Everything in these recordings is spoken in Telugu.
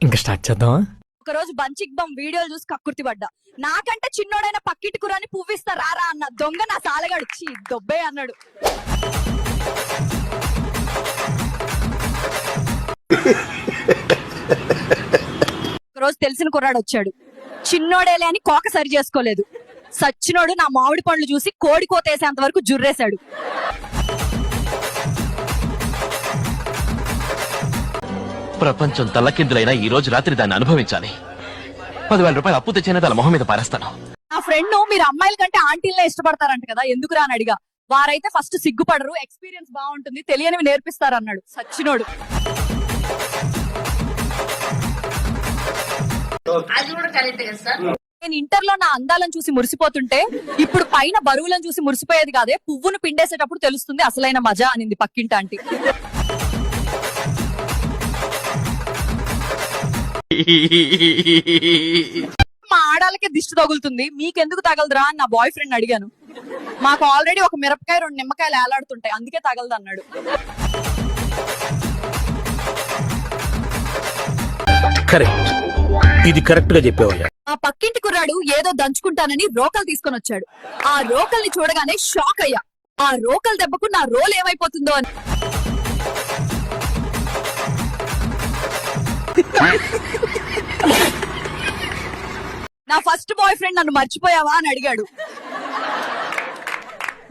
ఇంకా స్టార్ట్ చేద్దామా? ఒక రోజు బంచిక్ బమ్ వీడియోలు చూసి కక్కుర్తి పడ్డా. నాకంటే చిన్నోడైన పక్కింటి కురాని పువ్విస్తా రారా అన్న దొంగ నా సాలగాడు చీ దొబ్బే అన్నాడు. ఒకరోజు తెలిసిన కుర్రాడు వచ్చాడు. చిన్నోడేలే అని కోక సరి చేసుకోలేదు. సచ్చినోడు నా మామిడి పండ్లు చూసి కోడి కోతేసేంత వరకు జుర్రేశాడు. ప్రపంచం తల్లకిందులైనా ఈ రోజు రాత్రి దాన్ని అనుభవించాలి. 10,000 రూపాయలు అప్పు తెచ్చిన వాళ్ళ మొహం మీద పారేస్తాను. నా ఫ్రెండ్ మీరు అమ్మాయిల కంటే ఆంటీలనే ఇష్టపడతారంట కదా, ఎందుకు రాని అడిగా. వారైతే ఫస్ట్ సిగ్గుపడరు, ఎక్స్పీరియన్స్ బాగుంటుంది, తెలియనివి నేర్పిస్తారు అన్నాడు సచ్చినోడు. నేను ఇంటర్లో నా అందాలను చూసి మురిసిపోతుంటే ఇప్పుడు పైన బరువులను చూసి మురిసిపోయేది కాదే, పువ్వును పిండేసేటప్పుడు తెలుస్తుంది అసలైన మజా అనింది పక్కింటి ఆంటీ. మా ఆడాలకే దిష్టి తగులుతుంది, మీకెందుకు తగలదురా అని నా బాయ్ ఫ్రెండ్ అడిగాను. మాకు ఆల్రెడీ ఒక మిరపకాయ 2 నిమ్మకాయలు ఏలాడుతుంటాయి, అందుకే తగలదు అన్నాడు. కరెక్ట్, ఇది కరెక్ట్ గా చెప్పావయ్యా. ఆ పక్కింటి కుర్రాడు ఏదో దంచుకుంటానని రోకలు తీసుకొని వచ్చాడు. ఆ రోకల్ని చూడగానే షాక్ అయ్యా. ఆ రోకల్ దెబ్బకు నా రోల్ ఏమైపోతుందో అని. నా ఫస్ట్ బాయ్ ఫ్రెండ్ నన్ను మర్చిపోయావా అని అడిగాడు.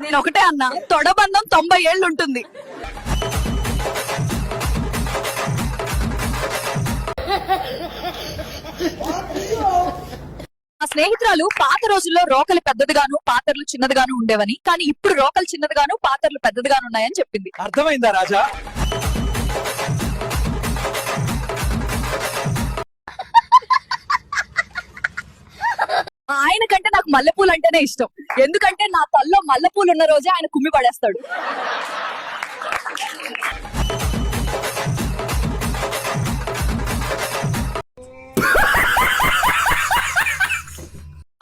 నేను ఒకటే అన్నా, తొడబంధం 90 ఏళ్ళు ఉంటుంది. నా స్నేహితురాలు పాత రోజుల్లో రోకలు పెద్దదిగాను పాత్రలు చిన్నదిగాను ఉండేవని, కానీ ఇప్పుడు రోకలు చిన్నదిగాను పాత్రలు పెద్దదిగాను ఉన్నాయని చెప్పింది. అర్థమైందా రాజా? ఆయన కంటే నాకు మల్లెపూలు అంటేనే ఇష్టం, ఎందుకంటే నా తల్లో మల్లెపూలు ఉన్న రోజే ఆయన కుమ్మి పడేస్తాడు.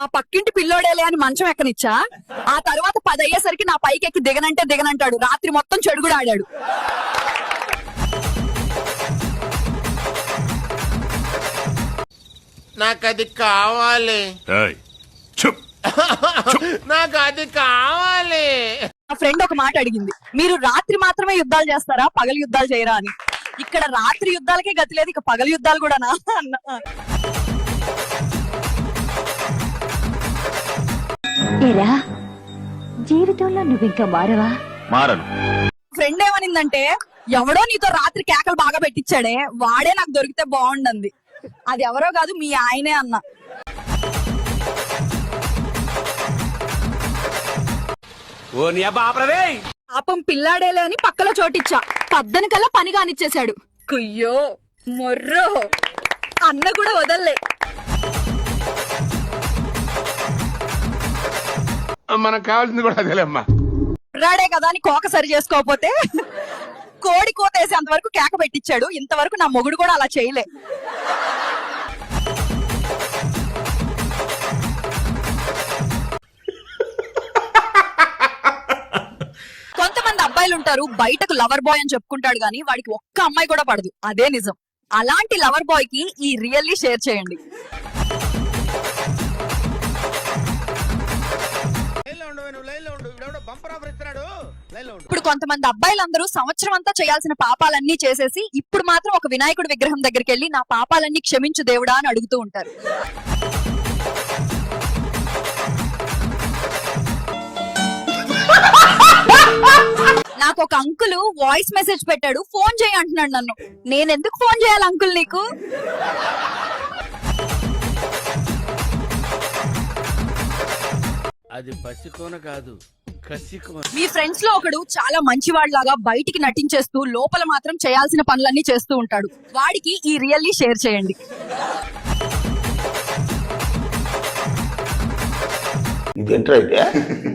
ఆ పక్కింటి పిల్లోడేలే అని మంచం ఎక్కనిచ్చా. ఆ తర్వాత 10 అయ్యేసరికి నా పైకి ఎక్కి దిగనంటే దిగనంటాడు. రాత్రి మొత్తం చెడు కూడా ఆడాడు. నాకు అది కావాలి, నాకు అది కావాలి. నా ఫ్రెండ్ ఒక మాట అడిగింది, మీరు రాత్రి మాత్రమే యుద్ధాలు చేస్తారా, పగలు యుద్ధాలు చేయరా అని. ఇక్కడ రాత్రి యుద్ధాలకే గతి లేదు, ఇక పగలు యుద్ధాలు కూడానా అన్న. జీవితంలో నువ్వు ఇంకా మారవా? మారను. ఫ్రెండ్ ఏమనిందంటే, ఎవడో నీతో రాత్రి కేకలు బాగా పెట్టించాడే, వాడే నాకు దొరికితే బాగుండంది. అది ఎవరో కాదు, మీ ఆయనే అన్న. పాపం పిల్లాడేలే అని పక్కలో చోటిచ్చా. పద్దన కల్లా పని కానిచ్చేశాడు. కుయ్యో మొర్రో అన్న కూడా వదల్లే. మనకు కావాల్సింది కూడా అదేలేమ్మా. రాడే కదా అని కోక సరి చేసుకోకపోతే కోడి కోతేసేంత వరకు కేక పెట్టించాడు. ఇంతవరకు నా మొగుడు కూడా అలా చేయలే. కొంతమంది అబ్బాయిలు ఉంటారు, బయటకు లవర్ బాయ్ అని చెప్పుకుంటాడు గానీ వాడికి ఒక్క అమ్మాయి కూడా పడదు, అదే నిజం. అలాంటి లవర్ బాయ్ కి ఈ రియల్లీ షేర్ చేయండి. ఇప్పుడు కొంతమంది అబ్బాయిలందరూ సంవత్సరం అంతా చేయాల్సిన పాపాలన్నీ చేసేసి ఇప్పుడు మాత్రం ఒక వినాయకుడి విగ్రహం దగ్గరికి వెళ్ళి నా పాపాలన్నీ క్షమించు దేవుడా అని అడుగుతూ ఉంటారు. నాకు ఒక అంకుల్ వాయిస్ మెసేజ్ పెట్టాడు, ఫోన్ చేయి అంటున్నాడు నన్ను. నేనెందుకు ఫోన్ చేయాలి అంకుల్ నీకు? అది పసికోన కాదు, కసికోన. మీ ఫ్రెండ్స్ లో ఒకడు చాలా మంచివాళ్లాగా బయటికి నటించేస్తూ లోపల మాత్రం చేయాల్సిన పనులన్నీ చేస్తూ ఉంటాడు. వాడికి ఈ రియల్లీ షేర్ చేయండి.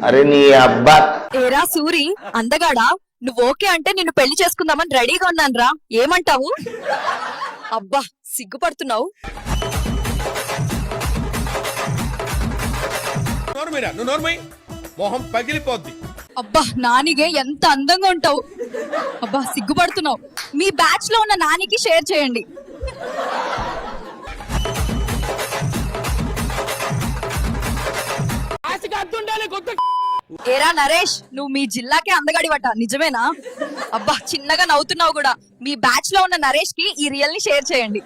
అరే నీ అబ్బా, ఏరా సూరి అందగాడా, నువ్వు ఓకే అంటే నిన్ను పెళ్లి చేసుకుందామని రెడీగా ఉన్నాను రా, ఏమంటావు? అబ్బా సిగ్గుపడుతున్నావు. మొహం పగిలిపోద్ది. అబ్బా నానిగే ఎంత అందంగా ఉంటావు. అబ్బా సిగ్గుపడుతున్నావు. మీ బ్యాచ్ లో ఉన్న నానికి షేర్ చేయండి. ఏరా నరేష్, నువ్వు మీ జిల్లాకే అందగడివట, నిజమేనా? అబ్బా చిన్నగా నవ్వుతున్నావు కూడా. మీ బ్యాచ్ లో ఉన్న నరేష్ కి ఈ రియల్ ని షేర్ చేయండి.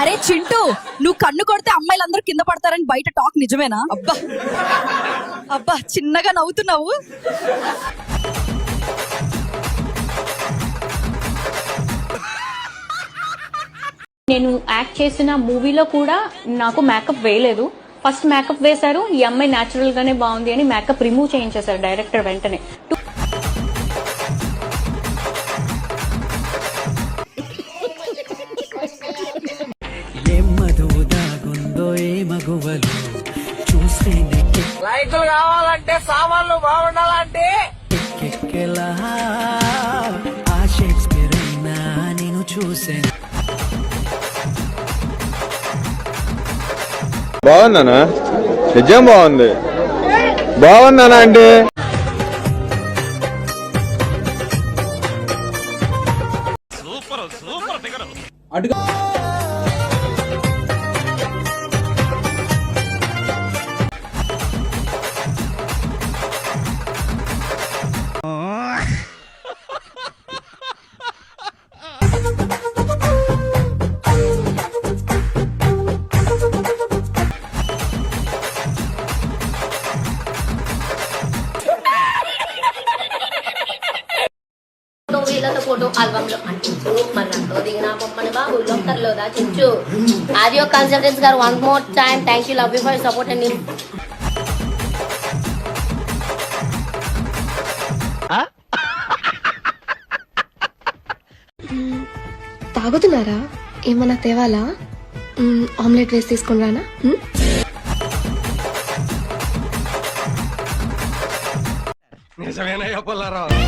అరే చింటూ, నువ్వు కన్ను కొడితే అమ్మాయిలందరూ కింద పడతారని బయట టాక్, నిజమేనా? అబ్బా అబ్బా చిన్నగా నవ్వుతున్నావు. నేను యాక్ట్ చేసిన మూవీలో కూడా నాకు మేకప్ వేయలేదు. ఫస్ట్ మేకప్ వేశారు, ఈ అమ్మాయి న్యాచురల్ గానే బాగుంది అని మేకప్ రిమూవ్ చేయించేశారు డైరెక్టర్ వెంటనే. ఏం మధువు దాగుందో ఏ మగువలు చూస్తే లైకులు కావాలంటే సామాన్లు బాగుండాలంటే ఎక్కెక్కెలా ఆ షేక్స్పియర్ అయినా నేను చూసే. బాగుందనా? నిజం బాగుంది. బాగుందనా అంటే వీళ్ళతో ఫోటో ఆల్బమ్ లో అంటించు, మనతో దిగిన బొమ్మని బాబు లోకర్లో దాచించు. ఆడియో కన్సల్టెన్స్ గారు one more time thank you, love you for support అండి. తాగుతున్నారా? ఏమన్నా తేవాలా? ఆమ్లెట్ వేసి తీసుకుని రానా? నిజమేనయ్యా పుల్లారావు.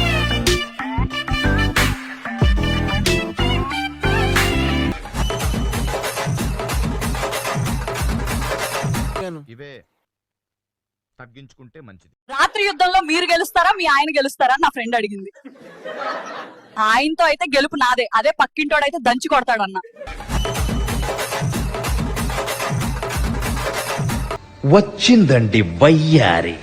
ఇవే తగ్గించుకుంటే మంచిది. రాత్రి యుద్ధంలో మీరు గెలుస్తారా మీ ఆయన గెలుస్తారా నా ఫ్రెండ్ అడిగింది. ఆయనతో అయితే గెలుపు నాదే, అదే పక్కింటోడైతే దంచి కొడతాడన్న. వచ్చిందండి వయ్యారి.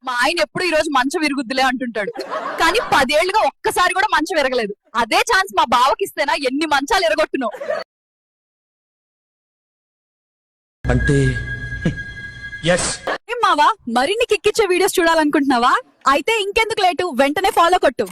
మా ఆయన ఎప్పుడు ఈ రోజు మంచం విరుగుద్దులే అంటుంటాడు, కానీ 10 ఏళ్లుగా ఒక్కసారి కూడా మంచం విరగలేదు. అదే ఛాన్స్ మా బావకిస్తేనా ఎన్ని మంచాలు ఎరగొట్టును. అంటే ఎస్. ఏం మావా, మరిన్ని కిక్కిచ్చే వీడియోస్ చూడాలనుకుంటున్నావా? అయితే ఇంకెందుకు లేటు, వెంటనే ఫాలో కొట్టు.